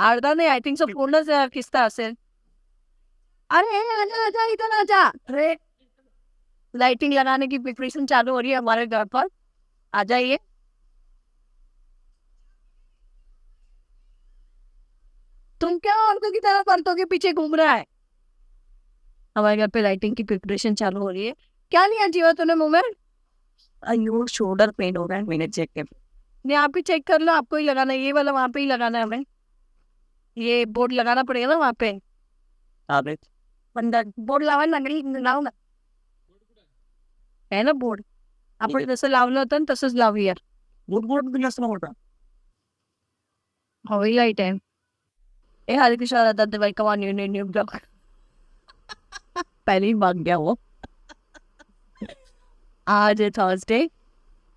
आरदा नहीं, I think so पूर्ण से किसका असेल. अरे आजा आजा इधर आजा. अरे लाइटिंग लगाने की प्रिपरेशन चालू हो रही है हमारे घर पर. आ जाइए. तुम क्या औरतों की तरह पर्दों के पीछे घूम रहा है. हमारे घर पे लाइटिंग की प्रिपरेशन चालू हो रही है. क्या लिया जीवा तूने मुंह में. अयो शोल्डर पेन हो रहा है, मैंने चेक कर. नहीं आप ही चेक कर लो, आपको ही लगाना है ये वाला, वहां पे ही लगाना है हमें. ये बोर्ड लगाना पड़ेगा ना वहां पे. अरे बंदा बोर्ड लावा लागली लाव ना. है ना बोर्ड. आपण जसं लावलं होतं ना तसंच लावूया. बोर्ड बोर्ड दिलं असं मोठा. हवी लाईट आहे. ए हरे कृष्णा दादा दवाई कमा न्यू ब्लॉक. पहले ही भाग गया वो. आज है थर्सडे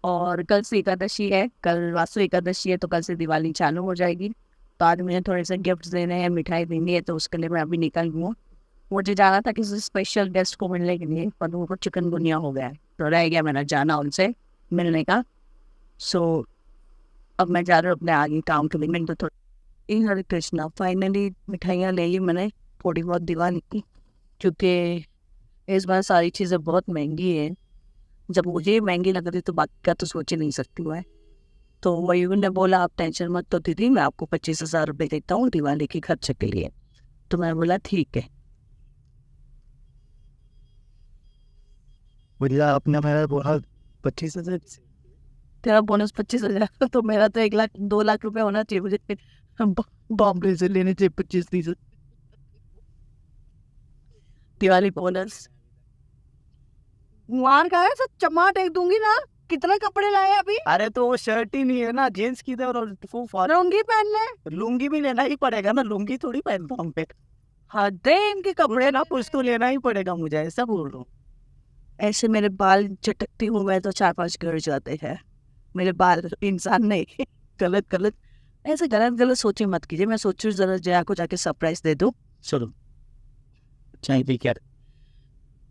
और कल से एकादशी है. कल वासु एकादशी है तो कल से दिवाली चालू हो जाएगी. तो आज मुझे थोड़े से गिफ्ट देने हैं, मिठाई देनी है, तो उसके लिए मैं अभी निकल हूँ. मुझे जाना था किसी स्पेशल गेस्ट को मिलने के लिए, पर उनको चिकनगुनिया हो गया है तो रह गया मेरा जाना उनसे मिलने का. सो अब मैं जा रहा हूँ अपने आगे काम के लिए. मैंने तो थोड़ा हरे कृष्णा फाइनली मिठाइयाँ ले ली मैंने, थोड़ी बहुत दिवाली की, क्योंकि इस बार सारी चीज़ें बहुत महंगी है. जब मुझे महंगी लग रही तो बाकी का तो सोच ही नहीं सकती मैं. तो मयूर ने बोला आप टेंशन मत तो दीदी, मैं आपको 25,000 रुपये देता हूँ दिवाली के खर्च के लिए. तो मैं बोला ठीक है. बोला अपना मेरा बोला 25,000. तेरा बोनस 25,000 तो मेरा तो 1 लाख 2 लाख रुपए होना चाहिए मुझे. बॉम्बे से लेने चाहिए 25,000. दिवाली बोनस मार का है, सब चमा टेक दूंगी ना. कितने कपड़े लाए अभी. अरे तो वो शर्ट ही नहीं है ना, जींस की तो लुंगी पहन ले. लुंगी भी लेना ही पड़ेगा ना, लुंगी थोड़ी पहनता हूँ पे. हद है इनके कपड़े ना. कुछ तो लेना ही पड़ेगा मुझे, ऐसा बोल रहा हूँ. ऐसे मेरे बाल झटकती हूँ मैं तो 4-5 गिर जाते हैं. मेरे बाल इंसान नहीं. गलत गलत ऐसे गलत गलत सोचे मत कीजिए. मैं सोचू जरा जया को जाके सरप्राइज दे दूँ. चलो चाय पी क्या,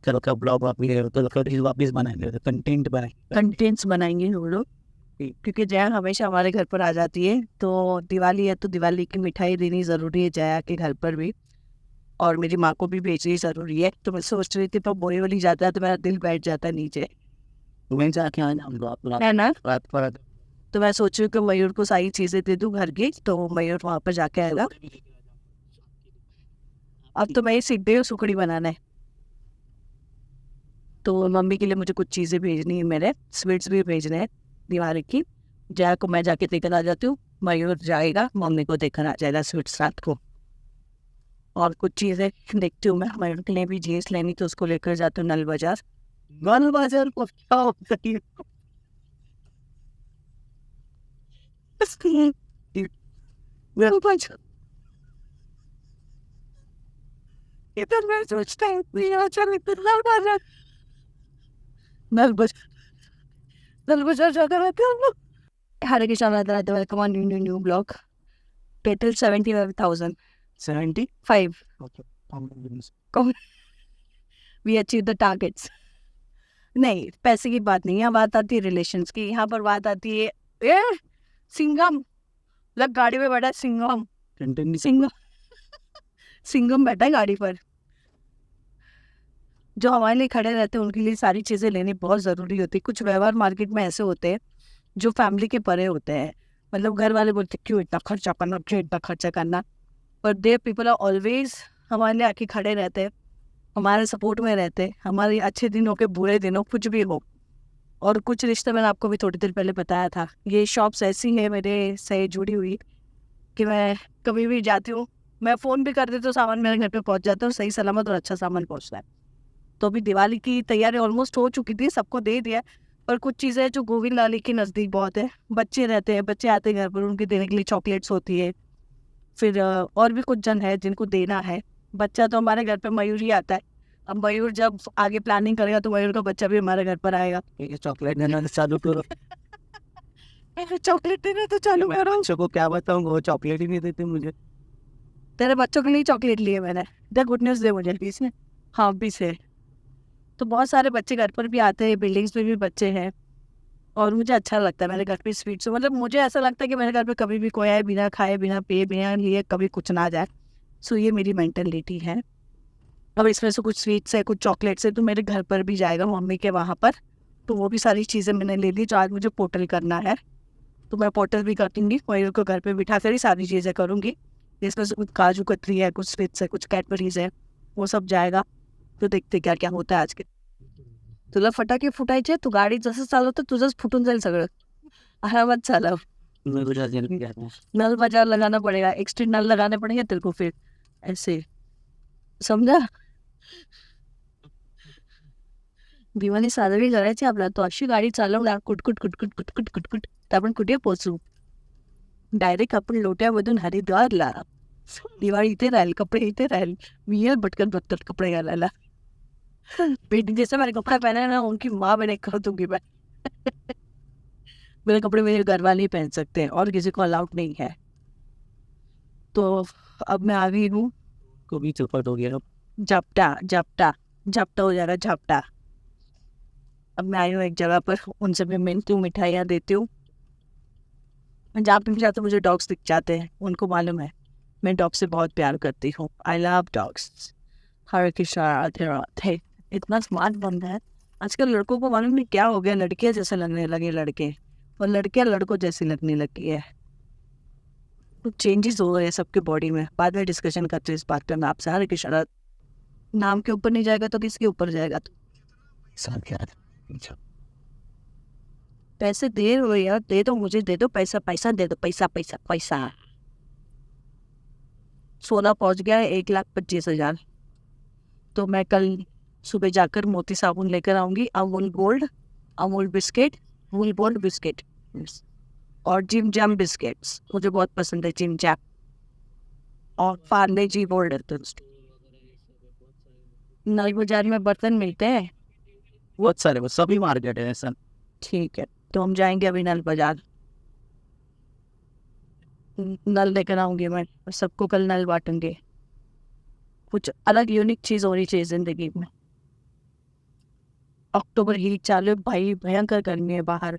कल का ब्लॉग वापिस बनाएंगे, कंटेंट बनाएंगे. कंटेंट्स बनाएंगे हम लोग, क्योंकि जया हमेशा हमारे घर पर आ जाती है. तो दिवाली है तो दिवाली की मिठाई देनी ज़रूरी है जया के घर पर भी, और मेरी माँ को भी भेजनी ज़रूरी है. तो मैं सोच रही थी तो बोरीवली जाता है तो मेरा दिल बैठ जाता है नीचे, तुम्हें जाके आना है ना. रात पर. तो मैं सोच रही हूँ कि मयूर को सारी चीज़ें दे दूँ घर की, तो मयूर वहाँ पर जाके आएगा. अब तो मैं ही सीख गई हूँ सुखड़ी बनाना है. तो मम्मी के लिए मुझे कुछ चीज़ें भेजनी है, मेरे स्वीट्स भी भेजने हैं दिवाली की. जया को मैं जाके देकर आ जाती हूँ, मयूर जाएगा मम्मी को देखकर आ जाएगा स्वीट्स रात को. और कुछ चीज़ें देखती हूँ मैं, मयूर के लिए भी जीन्स लेनी तो उसको लेकर जाती हूँ नल बाजार. गल बाजार को क्या होता है? नल बाजार इधर मैं सोचता हूँ चल इधर नल बाजार. नल बाजार नल बाजार जाकर रहते हम लोग. Hare Krishna Radha Radha welcome on new blog. पेटल 75,000. 75. 5 वी अचीव द टारगेट्स. नहीं पैसे की बात नहीं, यहाँ बात आती है रिलेशंस की. यहाँ पर बात आती है ए सिंघम. लग गाड़ी में बैठा है सिंघम. सिंघम सिंघम बैठा है गाड़ी पर. जो हमारे लिए खड़े रहते हैं उनके लिए सारी चीज़ें लेनी बहुत ज़रूरी होती है. कुछ व्यवहार मार्केट में ऐसे होते हैं जो फैमिली के परे होते हैं. मतलब घर वाले बोलते क्यों इतना खर्चा करना, क्यों इतना खर्चा करना, पर दे पीपल आर ऑलवेज हमारे लिए आके खड़े रहते हैं, हमारे सपोर्ट में रहते हैं, हमारे अच्छे दिनों के बुरे दिनों कुछ भी हो. और कुछ रिश्ते मैंने आपको भी थोड़ी देर पहले बताया था. ये शॉप्स ऐसी है मेरे से जुड़ी हुई कि मैं कभी भी जाती हूँ, मैं फ़ोन भी कर देती हूँ, सामान मेरे घर पे पहुँच जाता है, सही सलामत और अच्छा सामान पहुँचता है. तो अभी दिवाली की तैयारी ऑलमोस्ट हो चुकी थी, सबको दे दिया. पर कुछ चीज़ें जो गोविंद लाली के नज़दीक बहुत है, बच्चे रहते हैं, बच्चे आते हैं घर पर, उनके देने के लिए चॉकलेट्स होती है. फिर और भी कुछ जन है जिनको देना है. बच्चा तो हमारे घर पे मयूर ही आता है. अब मयूर जब आगे प्लानिंग करेगा तो मयूर का बच्चा भी हमारे घर पर आएगा. चॉकलेट देना चालू करो. चॉकलेट देना तो चालू करो. बच्चों को क्या बताऊँ, वो चॉकलेट ही नहीं देते मुझे. तेरे बच्चों के लिए चॉकलेट लिए मैंने. दे गुड न्यूज़ दे मुझे. इसमें हाँ 20 है. तो बहुत सारे बच्चे घर पर भी आते हैं, बिल्डिंग्स में भी बच्चे हैं. और मुझे अच्छा लगता है मेरे घर पे स्वीट्स, मतलब मुझे ऐसा लगता है कि मेरे घर पे कभी भी कोई आए बिना खाए बिना पिए बिना लिए कभी कुछ ना जाए। सो ये मेरी मेंटेलिटी है। अब इसमें से कुछ स्वीट्स है कुछ चॉकलेट्स है तो मेरे घर पर भी जाएगा मम्मी के वहाँ पर। तो वो भी सारी चीज़ें मैंने ले ली जो आज मुझे पोर्टल करना है। तो मैं पोर्टल भी कर दूँगी, मयूर को घर पे बिठा कर ही सारी चीज़ें करूँगी। जिसमें से कुछ काजू कतरी है कुछ स्वीट्स है कुछ कैडबरीज है, वो सब जाएगा। तो देखते क्या क्या होता है आज के। तुला फटाके फुटायचे, तू गाडी जसं चालवतं तुझंच फुटून जाईल सगळं. आरामात चालव. मैं कुछ अर्जेंट भी कहता हूँ नल बाजार लगाना पड़ेगा, एक्स्ट्रा नल लगाने पड़ेंगे तेरे को फिर ऐसे, समझा? दिवाळी साजरी करायची आपल्याला, तो अशी गाडी चालवणार कुटकुट कुटकुट कुटकुट कुटकुट तर आपण कुठे पोहोचू? डायरेक्ट आपण लोट्यामधून हरिद्वारला. दिवाळी इथे राहील, कपडे इथे राहील. मी येईल भटकत भटकत कपडे घालायला. बेटी जैसे मैंने कपड़ा पहना है ना उनकी माँ मैंने कर दूंगी मैं। मेरे कपड़े मेरे घर वाले ही पहन सकते हैं और किसी को अलाउड नहीं है। तो अब मैं आ गई हूँ। को भी चौपट हो गया झपटा झपटा झपटा हो जाएगा झपटा। अब मैं आई हूँ एक जगह पर, उनसे मैं मिलती हूँ मिठाइयाँ देती हूँ। जहाँ पे भी जाते मुझे डॉग्स दिख जाते हैं, उनको मालूम है मैं डॉग से बहुत प्यार करती हूँ। I love dogs. Hare Krishna Radhe Radhe. इतना स्मार्ट बंदा है। आजकल लड़कों को मालूम नहीं क्या हो गया, लड़कियाँ जैसे लगने लगे लड़के, और लड़कियाँ लड़कों जैसी लगने लगी है। कुछ चेंजेस हो गए हैं सबके बॉडी में। बाद में डिस्कशन करते हैं इस बात पे मैं आपसे। हरे कृष्णा। नाम के ऊपर नहीं जाएगा तो किसके ऊपर जाएगा? तो साथ क्या अच्छा पैसे दे रहे हो यार, दे दो मुझे, दे दो पैसा, पैसा दे दो, पैसा पैसा पैसा। सोना पहुंच गया है 1,25,000। तो मैं कल सुबह जाकर मोती साबुन लेकर आऊंगी, Amul gold, Amul biscuit, Amul gold biscuit और जिम जैम बिस्किट्स मुझे बहुत पसंद है, जिम जैम और पार्ले जी गोल्ड। नई बाजार में बर्तन मिलते हैं। बहुत सारे वो सभी मार्केट है ऐसा ठीक है तो हम जाएंगे अभी नल बाजार। नल लेकर आऊंगी मैं और सबको कल नल बांटेंगे। कुछ अलग यूनिक चीज होनी चाहिए जिंदगी में। अक्टूबर हीट चालू है भाई, भयंकर गर्मी है बाहर।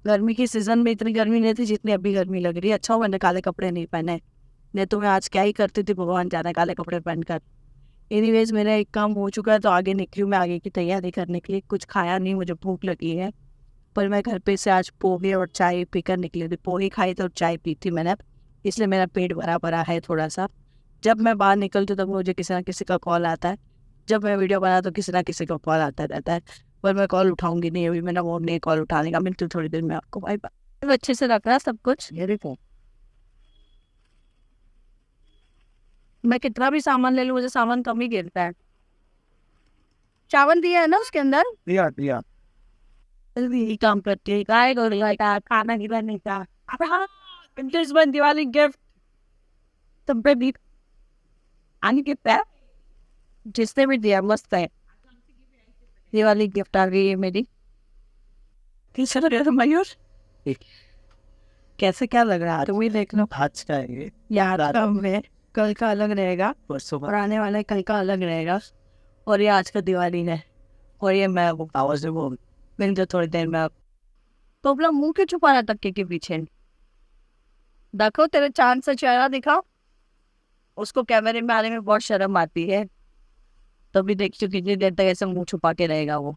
गर्मी की सीजन में इतनी गर्मी नहीं थी जितनी अभी गर्मी लग रही है। अच्छा हो मैंने काले कपड़े नहीं पहने, नहीं तो मैं आज क्या ही करती थी भगवान जाने, काले कपड़े पहनकर। एनीवेज मेरा एक काम हो चुका है तो आगे निकली हूँ मैं आगे की तैयारी करने के लिए। कुछ खाया नहीं, मुझे भूख लगी है, पर मैं घर पे से आज पोहे और चाय पीकर निकली थी। पोहे खाई थी और चाय पी थी मैंने, इसलिए मेरा पेट भरा भरा है थोड़ा सा। जब मैं बाहर निकलती हूँ तब मुझे किसी ना किसी का कॉल आता है। जब मैं वीडियो बना तो किसी ना किसी का कॉल आता रहता है, पर मैं कॉल उठाऊंगी नहीं, अभी मेरा मूड नहीं कॉल उठाने का। मिलती हूँ थोड़ी देर में आपको, बाय बाय। अच्छे से रखना सब कुछ। ये देखो मैं कितना भी सामान ले लूँ मुझे सामान कम ही गिरता है। चावल दिया है ना उसके अंदर, दिया दिया यही काम करती है गाय और गाय का खाना नहीं बनने का। अब हाँ, इस बार दिवाली गिफ्ट सब पे भी आने के पैर जिसने भी दिया मस्त है। दिवाली गिफ्ट आ गई है मेरी। कैसा लग रहा था मयूर? कैसे क्या लग रहा है तुम ही देख लो। आज का है ये यार का है, कल का अलग रहेगा परसों और आने वाला कल का अलग रहेगा। और ये आज का दिवाली है और ये मैं वो आवाज वो मिल जाओ थोड़ी देर में। आप तो अपना मुंह क्यों छुपा रहा तक्के के पीछे? देखो तेरे चांद सा चेहरा दिखाओ। उसको कैमरे में आने में बहुत शर्म आती है, तभी देख चुकी कितनी देर तक ऐसे मुंह छुपा के रहेगा वो।